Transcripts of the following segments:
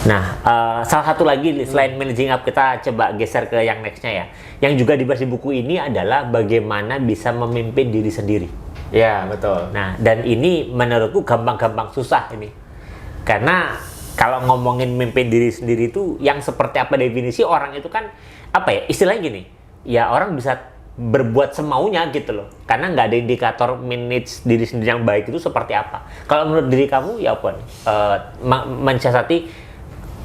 Nah, salah satu lagi selain managing up, kita coba geser ke yang nextnya ya. Yang juga dibahas di buku ini adalah bagaimana bisa memimpin diri sendiri. Ya, betul. Nah, dan ini menurutku gampang-gampang susah ini. Karena kalau ngomongin memimpin diri sendiri itu yang seperti apa definisi orang itu kan apa ya? Istilahnya gini, ya orang bisa berbuat semaunya gitu loh. Karena nggak ada indikator manage diri sendiri yang baik itu seperti apa. Kalau menurut diri kamu ya apa? Mensiasati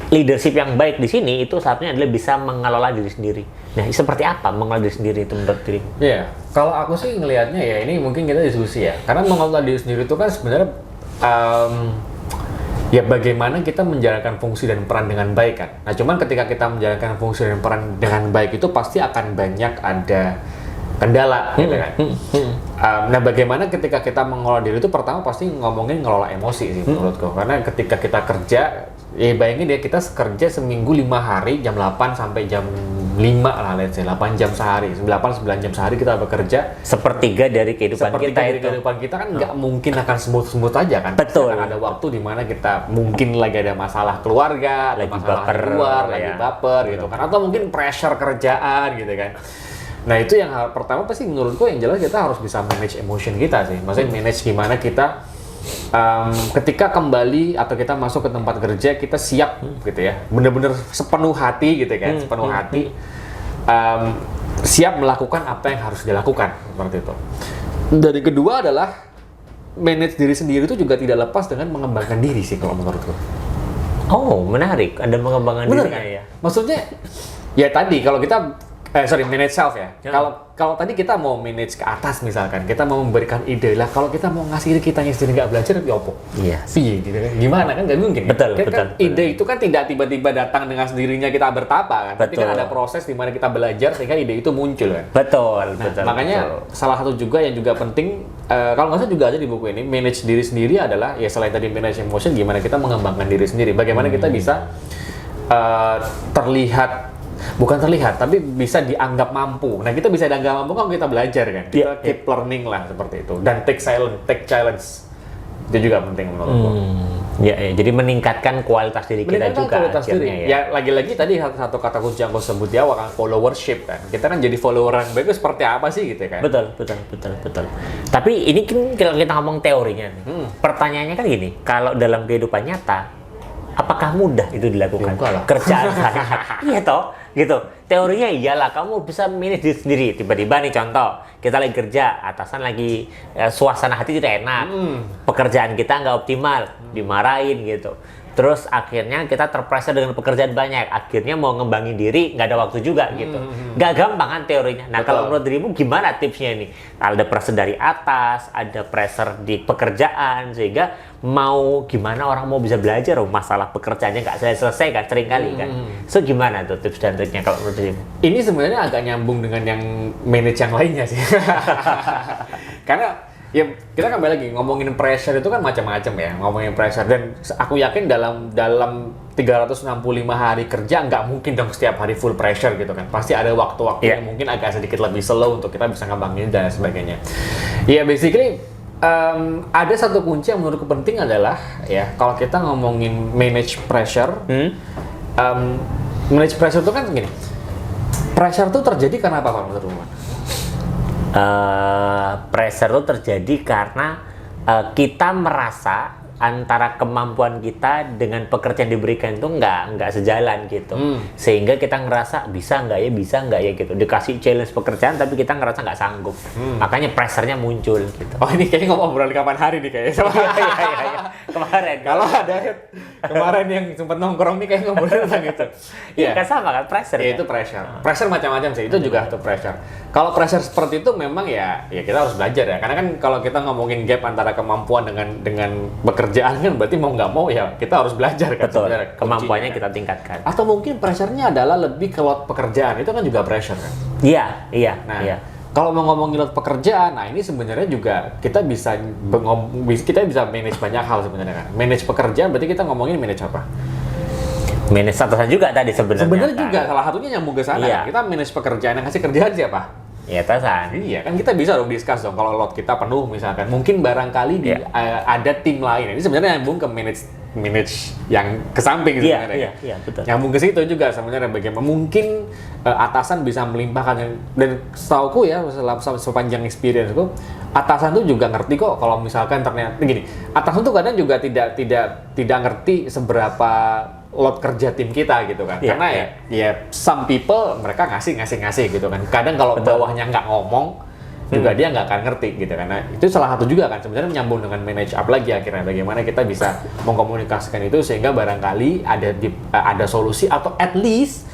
leadership yang baik di sini itu saatnya adalah bisa mengelola diri sendiri. Nah, seperti apa mengelola diri sendiri itu menurut dirimu? Iya, kalau aku sih ngelihatnya ya ini mungkin kita diskusi ya. Karena mengelola diri sendiri itu kan sebenarnya ya bagaimana kita menjalankan fungsi dan peran dengan baik kan. Nah, cuman ketika kita menjalankan fungsi dan peran dengan baik itu pasti akan banyak ada kendala gitu kan. Nah, bagaimana ketika kita mengelola diri itu pertama pasti ngomongin ngelola emosi sih menurutku. Karena ketika kita kerja, ya bayangin ya kita kerja seminggu 5 hari jam 8 sampai jam 5 lah, let's say 8 jam sehari, 8-9 jam sehari kita bekerja. Sepertiga dari kehidupan kita dari itu. kehidupan kita kan nggak mungkin akan smooth aja kan. Betul. Akan ada waktu di mana kita mungkin lagi ada masalah keluarga, lagi masalah baper, di luar, ya. lagi baper gitu kan, atau mungkin pressure kerjaan gitu kan. Nah, itu yang pertama pasti menurutku yang jelas kita harus bisa manage emotion kita sih. Maksudnya manage gimana kita ketika kembali atau kita masuk ke tempat kerja kita siap gitu ya, bener-bener sepenuh hati gitu kan, sepenuh hati siap melakukan apa yang harus dilakukan seperti itu. Dari kedua adalah manage diri sendiri itu juga tidak lepas dengan mengembangkan diri sih kalau menurutku. Oh, menarik. Ada mengembangkan Bener dirinya kan? ya. Maksudnya ya tadi kalau kita manage self ya. Kalau tadi kita mau manage ke atas misalkan, kita mau memberikan ide lah. Kalau kita mau ngasih ide kitanya sendiri nggak belajar, ya opo? Iya. Iya, gitu kan? Gimana kan nggak mungkin. Betul, kan, betul, kan ide itu kan tidak tiba-tiba datang dengan sendirinya kita bertapa kan. Tapi kan Betul. ada proses di mana kita belajar sehingga ide itu muncul kan. Betul, Nah, betul. makanya betul. salah satu juga yang juga penting, kalau nggak salah juga ada di buku ini, manage diri sendiri adalah ya selain tadi manage emotion, gimana kita mengembangkan diri sendiri. Bagaimana kita bisa bukan terlihat, tapi bisa dianggap mampu. Nah, kita bisa dianggap mampu kalau kita belajar kan. Kita keep learning lah seperti itu. Dan take challenge. Itu juga penting menurutku. Ya, jadi meningkatkan kualitas diri kita Meningkatkan juga kualitas diri. akhirnya Ya, lagi-lagi tadi satu kata kunci yang aku sebut di awal kan, followership kan. Kita kan jadi follower yang baik itu seperti apa sih gitu kan. Betul. Tapi ini kan kalau kita ngomong teorinya nih. Pertanyaannya kan gini, kalau dalam kehidupan nyata, apakah mudah itu dilakukan? Kerjaan sehari-hari. Iya toh, gitu. Teorinya iyalah, kamu bisa manage diri sendiri. Tiba-tiba nih contoh, kita lagi kerja, atasan lagi suasana hati tidak enak, pekerjaan kita nggak optimal, dimarahin gitu. Terus akhirnya kita terpressure dengan pekerjaan banyak, akhirnya mau ngembangin diri nggak ada waktu juga gitu. Nggak gampang kan teorinya. Nah, kalau menurut dirimu gimana tipsnya ini? Ada pressure dari atas, ada pressure di pekerjaan, sehingga mau gimana orang mau bisa belajar, masalah pekerjaannya nggak selesai kan sering kali kan. So gimana tuh tips dan triknya kalau menurut dirimu? Ini sebenarnya agak nyambung dengan yang manage yang lainnya sih. Karena ya kita kembali lagi ngomongin pressure itu kan macam-macam ya, ngomongin pressure, dan aku yakin dalam 365 hari kerja nggak mungkin dong setiap hari full pressure gitu kan. Pasti ada waktu-waktu yang mungkin agak sedikit lebih slow untuk kita bisa ngembangin dan sebagainya. Ya basically ada satu kunci yang menurutku penting adalah ya kalau kita ngomongin manage pressure, manage pressure itu kan gini. Pressure itu terjadi karena apa Pak menurutmu? Pressure itu terjadi karena kita merasa antara kemampuan kita dengan pekerjaan yang diberikan itu nggak sejalan gitu, sehingga kita ngerasa bisa nggak ya gitu, dikasih challenge pekerjaan tapi kita ngerasa nggak sanggup, makanya pressure-nya muncul gitu. Oh, ini kayaknya ngobrol kapan hari nih kayaknya. Iya. Kemarin Kalau ada kemarin yang sempat nongkrong nih kayak ngobrol tentang itu. Iya kan sama kan pressure. Ya, itu pressure. Pressure macam-macam sih. Itu juga tuh pressure. Kalau pressure seperti itu memang ya kita harus belajar ya. Karena kan kalau kita ngomongin gap antara kemampuan dengan pekerjaan kan berarti mau nggak mau ya kita harus belajar kan. Betul. Sebenarnya, Kemampuannya kuncinya, kita tingkatkan. Atau mungkin pressure-nya adalah lebih ke load pekerjaan. Itu kan juga pressure kan. Iya. Nah, kalau mau ngomongin load pekerjaan, nah ini sebenarnya juga kita bisa manage banyak hal sebenarnya kan. Manage pekerjaan berarti kita ngomongin manage apa? Manage atasan juga tadi sebenarnya. Sebenarnya kan. juga salah satunya nyambung ke sana. Iya. Kita manage pekerjaan, yang ngasih kerjaan siapa? Ya atasan. Iya kan kita bisa dong discuss dong kalau load kita penuh misalkan. Mungkin barangkali ada tim lain. Ini sebenarnya nyambung ke manage manage yang ke samping sebenarnya. Iya, betul. Nyambung ke situ juga sebenarnya bagaimana mungkin atasan bisa melimpahkan, dan setauku ya sepanjang experience itu atasan tuh juga ngerti kok kalau misalkan ternyata gini, atasan tuh kadang juga tidak ngerti seberapa load kerja tim kita gitu kan. Karena ya some people mereka ngasih gitu kan. Kadang kalau bawahnya nggak ngomong juga dia nggak akan ngerti gitu, karena itu salah satu juga kan sebenarnya menyambung dengan manage up lagi akhirnya bagaimana kita bisa mengkomunikasikan itu sehingga barangkali ada solusi atau at least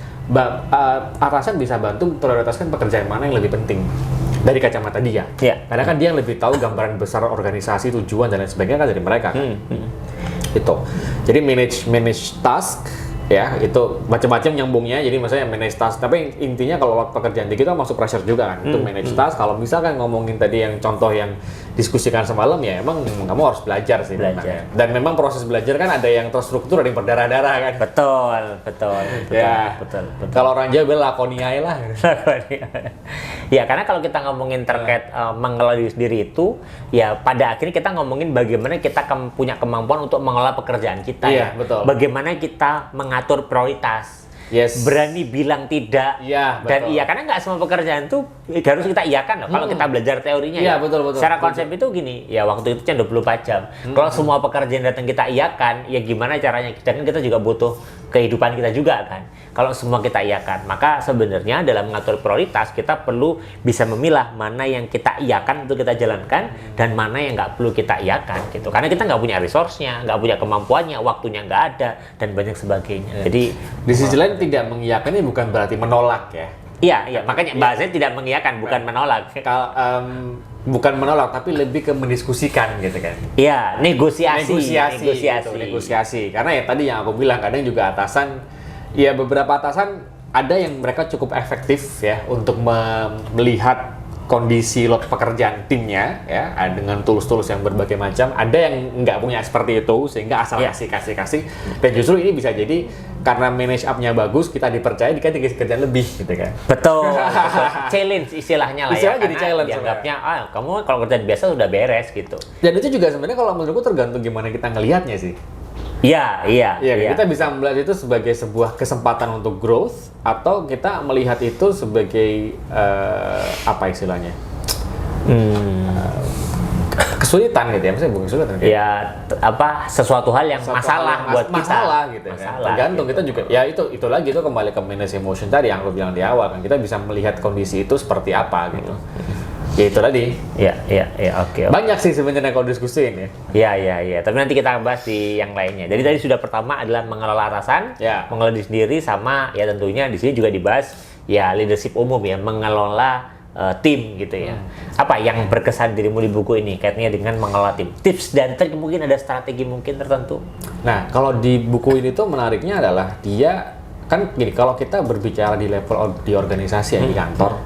atasan bisa bantu prioritaskan pekerjaan mana yang lebih penting dari kacamata dia. Karena kan dia yang lebih tahu gambaran besar organisasi, tujuan dan lain sebagainya kan dari mereka kan. Itu. Jadi manage task ya, itu macam-macam nyambungnya. Jadi maksudnya manage task, tapi intinya kalau pekerjaan di kita masuk pressure juga kan. Itu manage task. Kalau misalkan ngomongin tadi yang contoh yang diskusikan semalam ya, emang kamu harus belajar sih. Dan memang proses belajar kan ada yang terstruktur, ada yang berdarah-darah kan. Betul. Ya, betul. Kalau orang Jawa bilang lakoniai lah. Ya, karena kalau kita ngomongin terkait mengelola diri sendiri itu, ya pada akhirnya kita ngomongin bagaimana kita punya kemampuan untuk mengelola pekerjaan kita. Iya, betul. Bagaimana kita mengatur prioritas. Berani bilang tidak dan iya, karena nggak semua pekerjaan tuh harus kita iyakan loh. Kalau kita belajar teorinya betul. Secara konsep itu gini, ya waktu itu kan 24 jam. Kalau semua pekerjaan datang kita iyakan, ya gimana caranya? Dan kita juga butuh kehidupan kita juga kan. Kalau semua kita iyakan, maka sebenarnya dalam mengatur prioritas kita perlu bisa memilah mana yang kita iyakan untuk kita jalankan dan mana yang nggak perlu kita iyakan gitu. Karena kita nggak punya resource-nya, nggak punya kemampuannya, waktunya nggak ada dan banyak sebagainya. Jadi di sisi lain tidak mengiyakan ini bukan berarti menolak ya. Iya, makanya bahasanya tidak mengiyakan, bukan menolak. Bukan menolak, tapi lebih ke mendiskusikan gitu kan. Iya, negosiasi. Karena ya tadi yang aku bilang, kadang juga atasan, ya beberapa atasan ada yang mereka cukup efektif ya untuk melihat kondisi load pekerjaan timnya ya dengan tools-tools yang berbagai macam. Ada yang nggak punya seperti itu sehingga asal kasih. Dan justru ini bisa jadi karena manage up-nya bagus, kita dipercaya dikasih kerjaan lebih gitu kan. Betul. Challenge istilahnya lah. Istilahnya jadi challenge. Dianggapnya kamu kalau kerjaan biasa sudah beres gitu. Dan itu juga sebenarnya kalau menurutku tergantung gimana kita ngelihatnya sih. Iya. Kita bisa melihat itu sebagai sebuah kesempatan untuk growth atau kita melihat itu sebagai apa istilahnya? Kesulitan gitu ya, maksudnya bukan kesulitan. Ya, sesuatu hal yang masalah buat kita. Masalah gitu kan. Tergantung gitu. Kita juga, ya itu lagi itu kembali ke manage emotion tadi yang aku bilang di awal kan. Kita bisa melihat kondisi itu seperti apa gitu. Ya itu tadi. Oke. Banyak sih sebenarnya kalau diskusiin ya. Iya. Tapi nanti kita bahas di yang lainnya. Jadi tadi sudah pertama adalah mengelola atasan, mengelola diri sendiri, sama ya tentunya di sini juga dibahas ya leadership umum ya, mengelola tim gitu ya. Apa yang berkesan dirimu di buku ini kaitannya dengan mengelola tim? Tips dan trik, mungkin ada strategi mungkin tertentu. Nah, kalau di buku ini tuh menariknya adalah dia kan gini, kalau kita berbicara di level di organisasi di kantor,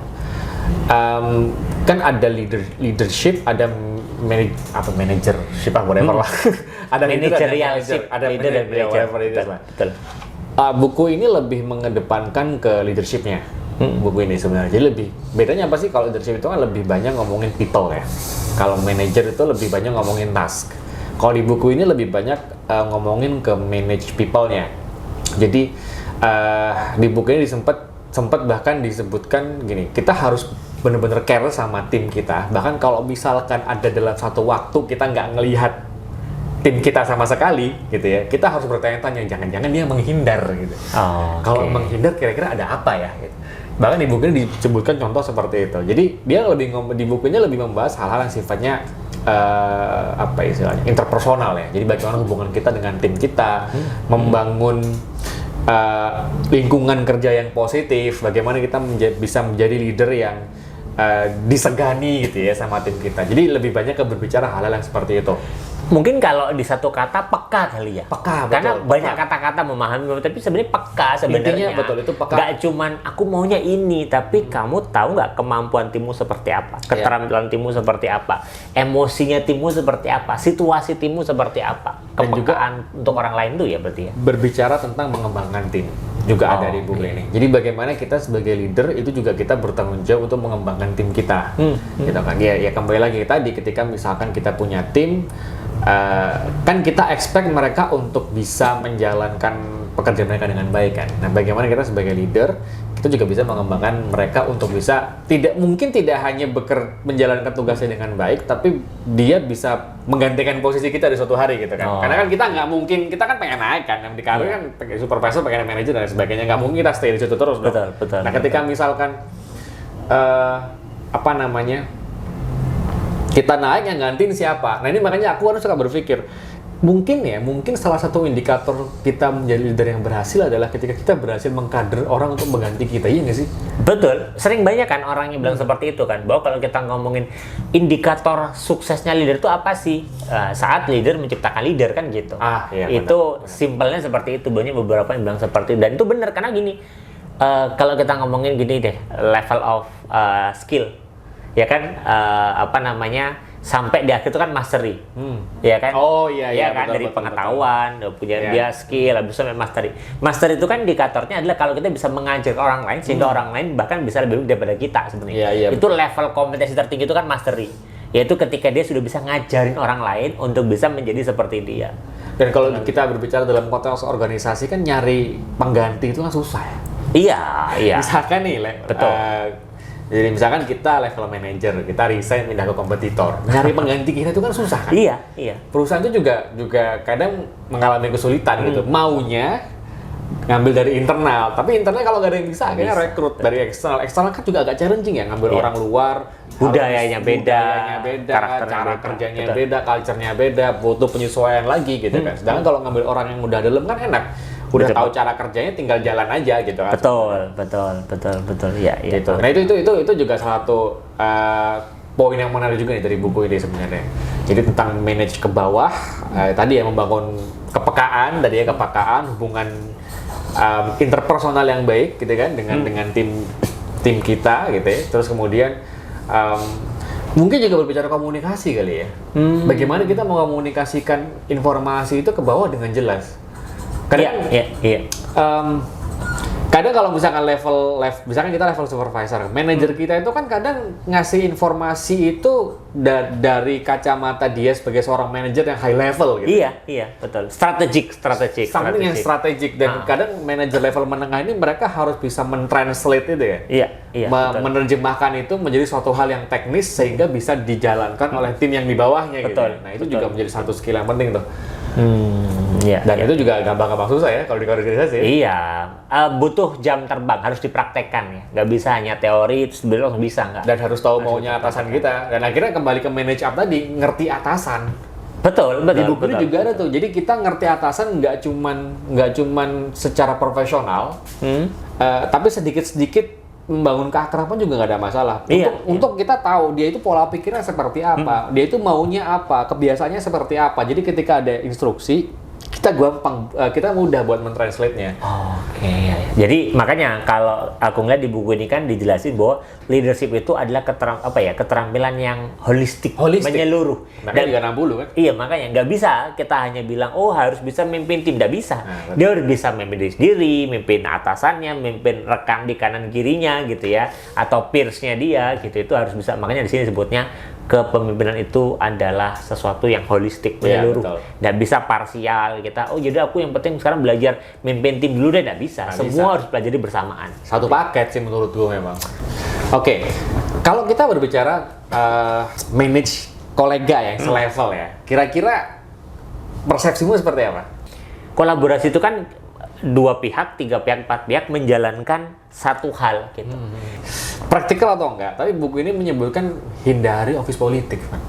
kan ada leadership, ada managership whatever lah. Ada managerialship, ada leader dan manager. Betul. Buku ini lebih mengedepankan ke leadershipnya. Buku ini sebenarnya. Jadi lebih bedanya apa sih? Kalau leadership itu kan lebih banyak ngomongin people ya. Kalau manager itu lebih banyak ngomongin task. Kalau di buku ini lebih banyak ngomongin ke manage people-nya. Jadi di buku ini sempat bahkan disebutkan gini, kita harus benar-benar care sama tim kita. Bahkan kalau misalkan ada dalam satu waktu kita nggak ngelihat tim kita sama sekali gitu ya, kita harus bertanya-tanya, jangan-jangan dia menghindar gitu. Kalau menghindar kira-kira ada apa ya gitu. Bahkan di buku ini disebutkan contoh seperti itu. Jadi dia di bukunya lebih membahas hal-hal yang sifatnya apa istilahnya interpersonal ya. Jadi bagaimana hubungan kita dengan tim kita, membangun lingkungan kerja yang positif, bagaimana kita bisa menjadi leader yang disegani gitu ya sama tim kita. Jadi lebih banyak berbicara hal-hal yang seperti itu. Mungkin kalau di satu kata peka kali ya. Peka, karena betul, banyak kata-kata memahami, tapi sebenarnya peka sebenarnya. Intinya betul itu peka. Gak cuman aku maunya ini, tapi kamu tahu nggak kemampuan timmu seperti apa, keterampilan timmu seperti apa, emosinya timmu seperti apa, situasi timmu seperti apa, kepekaan untuk orang lain tuh ya berarti ya. Berbicara tentang mengembangkan tim juga ada di buku ini. Jadi bagaimana kita sebagai leader itu juga kita bertanggung jawab untuk mengembangkan tim kita. Gitu kan. Ya kembali lagi tadi ketika misalkan kita punya tim, kan kita expect mereka untuk bisa menjalankan pekerjaan mereka dengan baik kan. Nah, bagaimana kita sebagai leader kita juga bisa mengembangkan mereka untuk bisa tidak hanya menjalankan tugasnya dengan baik, tapi dia bisa menggantikan posisi kita di suatu hari gitu kan. Karena kan kita nggak mungkin, kita kan pengen naik kan, di karir kan pengen supervisor, pengen manager dan sebagainya, nggak mungkin kita stay di situ terus dong. Betul. Nah, ketika misalkan kita naik, yang gantiin siapa? Nah, ini makanya aku harus suka berpikir, mungkin salah satu indikator kita menjadi leader yang berhasil adalah ketika kita berhasil mengkader orang untuk mengganti kita, iya nggak sih? Betul, sering banyak kan orang yang bilang seperti itu kan, bahwa kalau kita ngomongin indikator suksesnya leader itu apa sih? Saat leader menciptakan leader kan gitu. Iya, itu simpelnya seperti itu, banyak beberapa yang bilang seperti itu, dan itu benar karena gini, kalau kita ngomongin gini deh, level of skill, ya kan, sampai di akhir itu kan mastery, ya kan? Iya kan, betul, dari betul, pengetahuan, udah punya dia skill, habis itu sampai mastery. Mastery itu kan indikatornya adalah kalau kita bisa mengajar orang lain sehingga orang lain bahkan bisa lebih baik daripada kita sebenarnya. Itu level kompetensi tertinggi itu kan mastery, yaitu ketika dia sudah bisa ngajarin orang lain untuk bisa menjadi seperti dia. Dan kalau kita berbicara dalam konteks organisasi kan nyari pengganti itu kan susah ya. Iya. Misalkan nih, betul. Jadi misalkan kita level manager, kita resign pindah ke kompetitor, nyari pengganti kita itu kan susah kan? Iya. Perusahaan itu juga kadang mengalami kesulitan gitu. Maunya ngambil dari internal, tapi internal kalau nggak ada yang bisa, akhirnya rekrut dari eksternal. Eksternal kan juga agak challenging ya, ngambil orang luar. Budayanya beda, cara kerjanya beda, culture-nya beda, butuh penyesuaian lagi gitu kan. Sedangkan kalau ngambil orang yang udah dalam kan enak. Udah tahu cara kerjanya, tinggal jalan aja gitu kan. Betul. Iya. Gitu. Nah itu juga salah satu poin yang menarik juga nih dari buku ini sebenarnya. Jadi tentang manage ke bawah, tadi ya membangun kepekaan, hubungan interpersonal yang baik gitu kan dengan tim kita gitu ya. Terus kemudian mungkin juga berbicara komunikasi kali ya. Bagaimana kita mengomunikasikan informasi itu ke bawah dengan jelas. Kadang, kadang kalau misalkan misalkan kita level supervisor, manajer kita itu kan kadang ngasih informasi itu dari kacamata dia sebagai seorang manajer yang high level gitu. Iya, betul. Strategik. Something yang strategik dan kadang manajer level menengah ini mereka harus bisa mentranslate itu ya. Iya. Menerjemahkan itu menjadi suatu hal yang teknis sehingga bisa dijalankan oleh tim yang di bawahnya gitu. Nah, itu juga menjadi satu skill yang penting tuh. Dan itu juga gampang-gampang susah ya kalau di organisasi. Iya, butuh jam terbang, harus dipraktekkan ya. Nggak bisa hanya teori terus langsung bisa nggak. Dan harus tahu maunya atasan kita. Dan akhirnya kembali ke manage up tadi, ngerti atasan. Betul. Di buku ini juga ada tuh. Jadi kita ngerti atasan nggak cuman secara profesional, tapi sedikit-sedikit membangun keakraban juga nggak ada masalah. Untuk kita tahu dia itu pola pikirnya seperti apa, dia itu maunya apa, kebiasaannya seperti apa. Jadi ketika ada instruksi, kita mudah buat mentranslate-nya. Oke. Jadi makanya kalau aku ngeliat di buku ini kan dijelasin bahwa leadership itu adalah keterampilan yang holistik. Menyeluruh. Dan juga 60 kan? Iya, makanya nggak bisa kita hanya bilang harus bisa memimpin tim, nggak bisa. Dia harus bisa memimpin diri sendiri, memimpin atasannya, memimpin rekan di kanan kirinya gitu ya, atau peers-nya dia gitu. Itu harus bisa. Makanya di sini sebutnya kepemimpinan itu adalah sesuatu yang holistik, menyeluruh. Nggak bisa parsial kita. Jadi aku yang penting sekarang belajar memimpin tim dulu deh, nggak bisa. Semua harus pelajari bersamaan. Satu paket sih menurut gue memang. Oke, kalau kita berbicara manage kolega yang selevel ya, kira-kira persepsimu seperti apa? Kolaborasi itu kan 2 pihak, 3 pihak, 4 pihak menjalankan satu hal gitu. Praktikal atau enggak? Tapi buku ini menyebutkan hindari office politik, Pak.